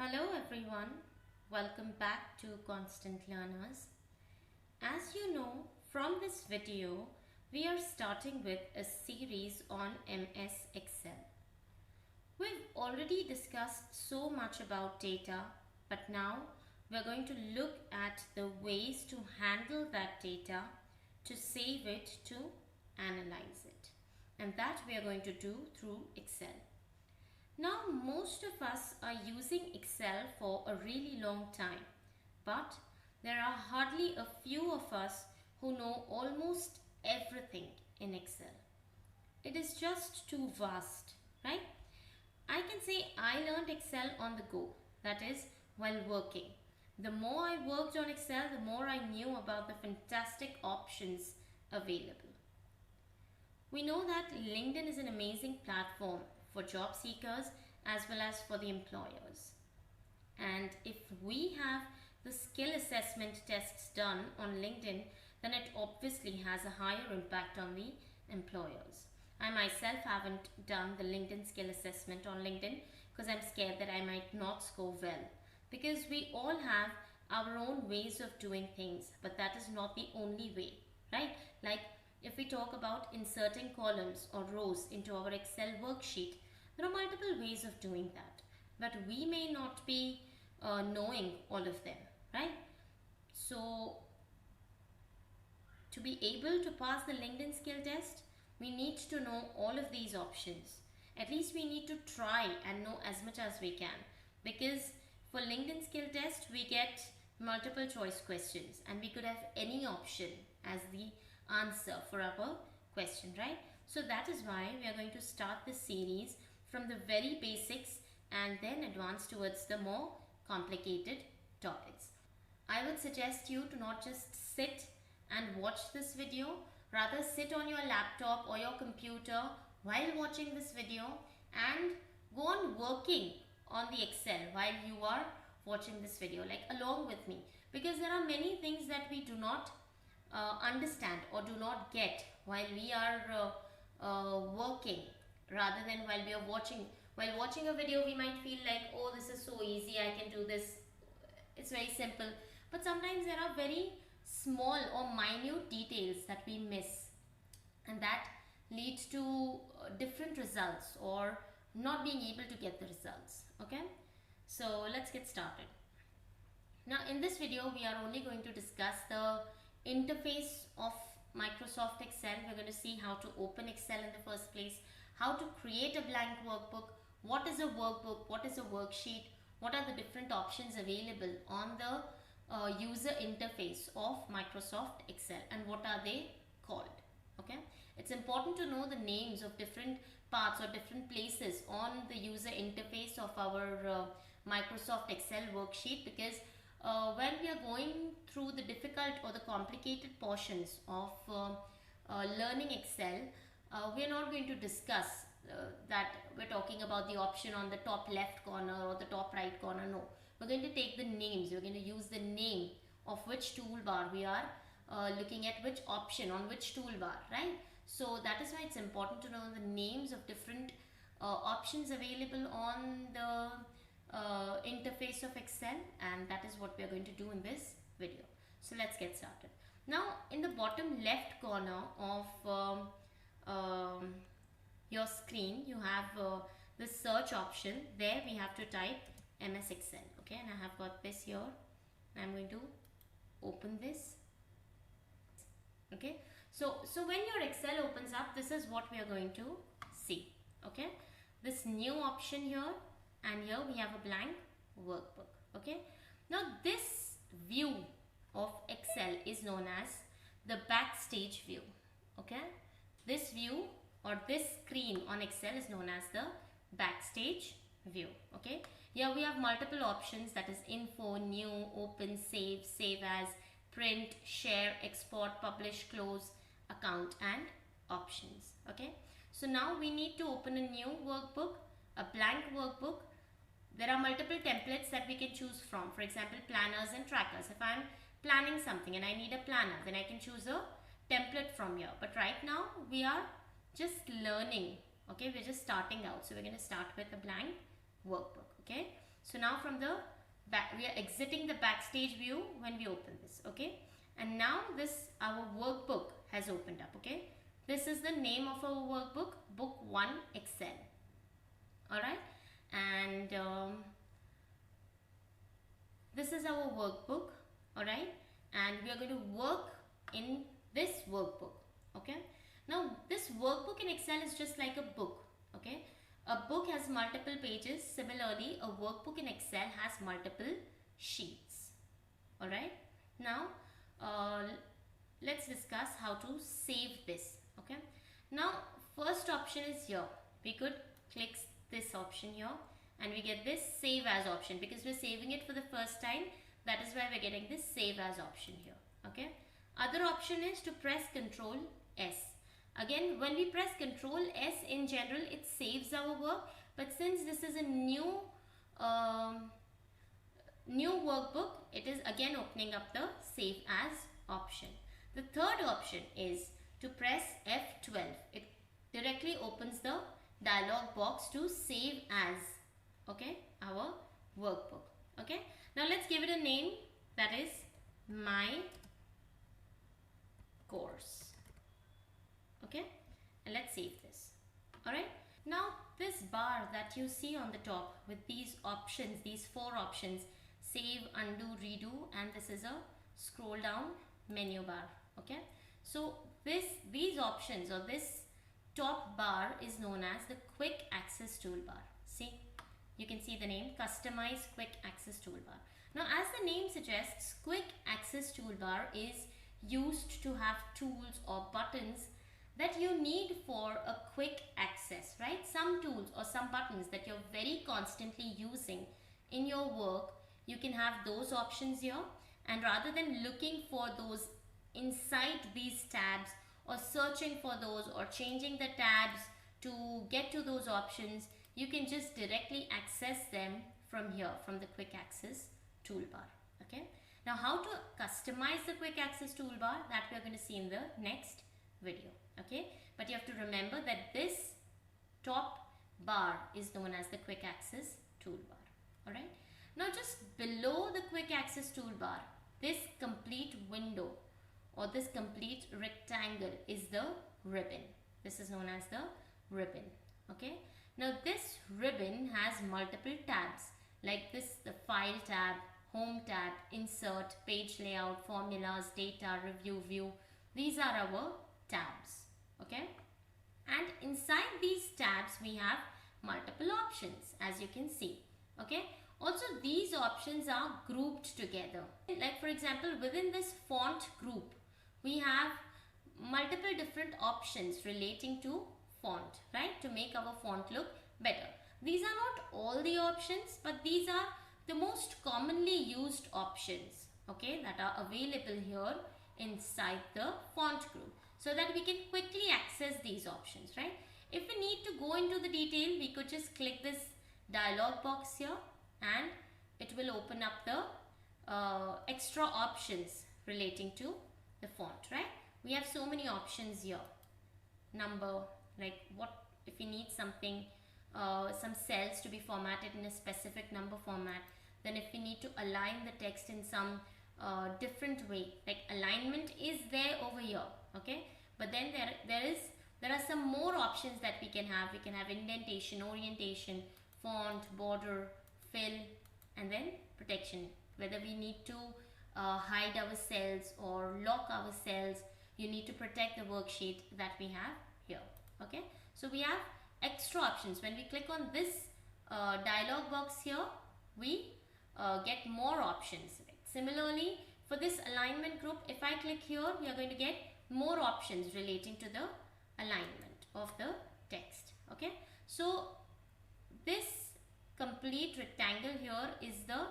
Hello everyone, welcome back to Constant Learners. As you know, from this video, we are starting with a series on MS Excel. We've already discussed so much about data, but now we're going to look at the ways to handle that data, to save it, to analyze it. And that we are going to do through Excel. Now, most of us are using Excel for a really long time, but there are hardly a few of us who know almost everything in Excel. It is just too vast, right? I can say I learned Excel on the go, that is, while working. The more I worked on Excel, the more I knew about the fantastic options available. We know that LinkedIn is an amazing platform for job seekers as well as for the employers. And if we have the skill assessment tests done on LinkedIn, then it obviously has a higher impact on the employers. I myself haven't done the LinkedIn skill assessment on LinkedIn because I'm scared that I might not score well. Because we all have our own ways of doing things, but that is not the only way, right? Like if we talk about inserting columns or rows into our Excel worksheet, there are multiple ways of doing that, but we may not be knowing all of them, right? So to be able to pass the LinkedIn skill test, we need to know all of these options. At least we need to try and know as much as we can, because for LinkedIn skill test, we get multiple choice questions and we could have any option as the answer for our question, right? So that is why we are going to start this series from the very basics and then advance towards the more complicated topics. I would suggest you to not just sit and watch this video, rather sit on your laptop or your computer while watching this video and go on working on the Excel while you are watching this video, like along with me, because there are many things that we do not understand or do not get while we are working, rather than while we are watching. While watching a video, we might feel like, oh, this is so easy, I can do this, it's very simple. But sometimes there are very small or minute details that we miss, and that leads to different results or not being able to get the results. Okay, so let's get started. Now in this video, we are only going to discuss the interface of Microsoft Excel. We're going to see how to open Excel in the first place, how to create a blank workbook, what is a workbook, what is a worksheet, what are the different options available on the user interface of Microsoft Excel, and what are they called. Okay, it's important to know the names of different parts or different places on the user interface of our Microsoft Excel worksheet, because when we are going through the difficult or the complicated portions of learning Excel, we are not going to discuss that we're talking about the option on the top left corner or the top right corner. No, we're going to take the names. We're going to use the name of which toolbar we are looking at, which option on which toolbar, right? So that is why it's important to know the names of different options available on the interface of Excel, and that is what we are going to do in this video. So let's get started. Now in the bottom left corner of your screen, you have the search option. There we have to type MS Excel. Okay, and I have got this here. I'm going to open this. Okay, so when your Excel opens up, this is what we are going to see. Okay, this new option here, and here we have a blank workbook. Okay, now this view of Excel is known as the Backstage view. Okay, this view or this screen on Excel is known as the Backstage view. Okay, here we have multiple options, that is info, new, open, save, save as, print, share, export, publish, close, account, and options. Okay, so now we need to open a new workbook, a blank workbook. There are multiple templates that we can choose from. For example, planners and trackers. If I'm planning something and I need a planner, then I can choose a template from here. But right now we are just learning. Okay, we're just starting out, so we're going to start with a blank workbook. Okay, So now from the back, we are exiting the Backstage view when we open this, okay? And now this, our workbook has opened up, okay? This is the name of our workbook, Book 1 Excel. Alright, and this is our workbook, alright, and we are going to work in this workbook, okay? Now this workbook in Excel is just like a book, okay? A book has multiple pages. Similarly, a workbook in Excel has multiple sheets, alright? Now let's discuss how to save this, okay? Now first option is here. We could click this option here and we get this save as option because we're saving it for the first time. That is why we're getting this save as option here, okay? Other option is to press Ctrl S. Again, when we press Ctrl S in general, it saves our work, but since this is a new workbook, it is again opening up the save as option. The third option is to press F12. It directly opens the dialog box to save as, okay, our workbook, okay? Now let's give it a name, that is my course, okay? And let's save this. Alright, now this bar that you see on the top with these options, these 4 options, save, undo, redo, and this is a scroll down menu bar, okay? So these options, or this top bar, is known as the quick access toolbar. See, you can see the name, customize quick access toolbar. Now as the name suggests, quick access toolbar is used to have tools or buttons that you need for a quick access, right? Some tools or some buttons that you're very constantly using in your work, you can have those options here, and rather than looking for those inside these tabs or searching for those or changing the tabs to get to those options, you can just directly access them from here, from the quick access toolbar, okay? Now how to customize the quick access toolbar, that we are going to see in the next video, okay? But you have to remember that this top bar is known as the quick access toolbar, alright? Now just below the quick access toolbar, this complete window or this complete rectangle is the ribbon. This is known as the ribbon, okay? Now this ribbon has multiple tabs like this, the file tab, home tab, insert, page layout, formulas, data, review, view. These are our tabs, okay? And inside these tabs we have multiple options, as you can see, okay? Also these options are grouped together. Like for example, within this font group, we have multiple different options relating to font, right? To make our font look better. These are not all the options, but these are the most commonly used options, okay, that are available here inside the font group, so that we can quickly access these options, right? If we need to go into the detail, we could just click this dialog box here and it will open up the extra options relating to the font, right? We have so many options here. Number, like what if we need something, some cells to be formatted in a specific number format. Then if we need to align the text in some different way, like alignment is there over here, okay? But then there are some more options that we can have. We can have indentation, orientation, font, border, fill, and then protection. Whether we need to hide our cells or lock our cells, you need to protect the worksheet that we have here, okay? So we have extra options. When we click on this dialog box here, we get more options. Similarly, for this alignment group, if I click here, we are going to get more options relating to the alignment of the text, okay? So this complete rectangle here is the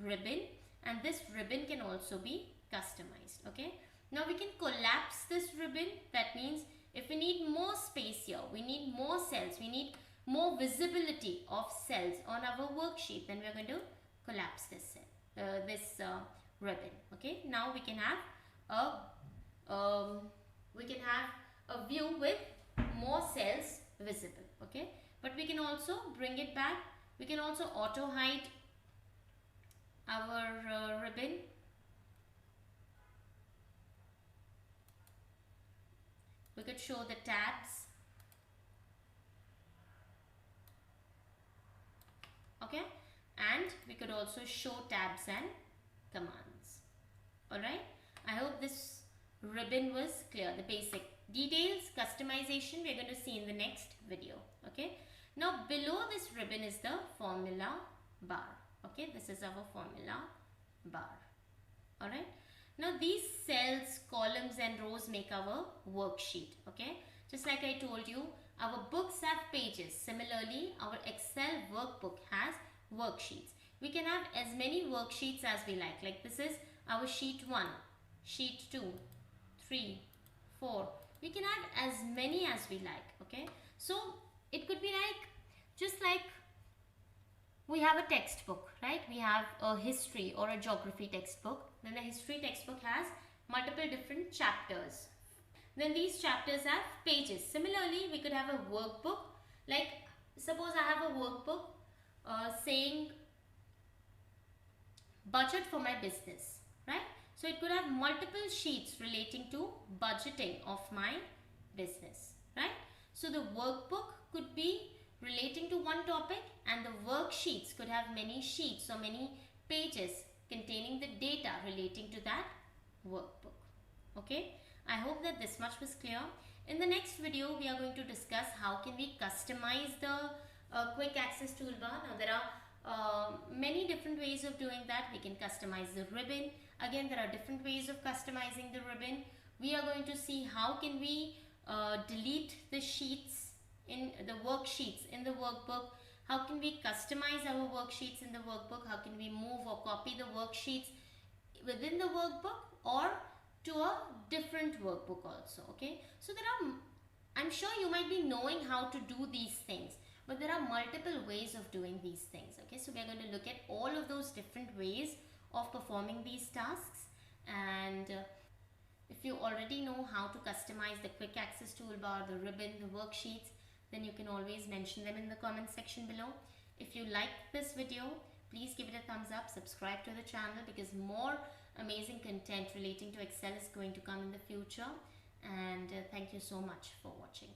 ribbon, and this ribbon can also be customized, okay? Now we can collapse this ribbon. That means if we need more space here, we need more cells, we need more visibility of cells on our worksheet, then we are going to collapse this cell, ribbon, okay? Now we can have a view with more cells visible, okay? But we can also bring it back. We can also auto hide our ribbon. We could show the tabs. Okay, and we could also show tabs and commands. Alright, I hope this ribbon was clear. The basic details, customization, we're going to see in the next video. Okay, now below this ribbon is the formula bar. Okay, this is our formula bar. Alright, now these cells, columns and rows make our worksheet. Okay, just like I told you, our books have pages. Similarly, our Excel workbook has worksheets. We can have as many worksheets as we like. Like this is our sheet 1, sheet 2, 3, 4. We can have as many as we like. Okay, so it could be like, just like we have a textbook, right? We have a history or a geography textbook. Then the history textbook has multiple different chapters. Then these chapters have pages. Similarly, we could have a workbook. Like suppose I have a workbook saying budget for my business, right? So it could have multiple sheets relating to budgeting of my business, right? So the workbook could be relating to one topic, and the worksheets could have many sheets or many pages containing the data relating to that workbook. Okay, I hope that this much was clear. In the next video, we are going to discuss how can we customize the quick access toolbar. Now there are many different ways of doing that. We can customize the ribbon. Again, there are different ways of customizing the ribbon. We are going to see how can we delete the sheets in the worksheets in the workbook. How can we customize our worksheets in the workbook? How can we move or copy the worksheets within the workbook or to a different workbook also? Okay, so there are, I'm sure you might be knowing how to do these things, but there are multiple ways of doing these things. Okay, so we are going to look at all of those different ways of performing these tasks. And if you already know how to customize the quick access toolbar, the ribbon, the worksheets, then you can always mention them in the comment section below. If you like this video, please give it a thumbs up, subscribe to the channel, because more amazing content relating to Excel is going to come in the future. And thank you so much for watching.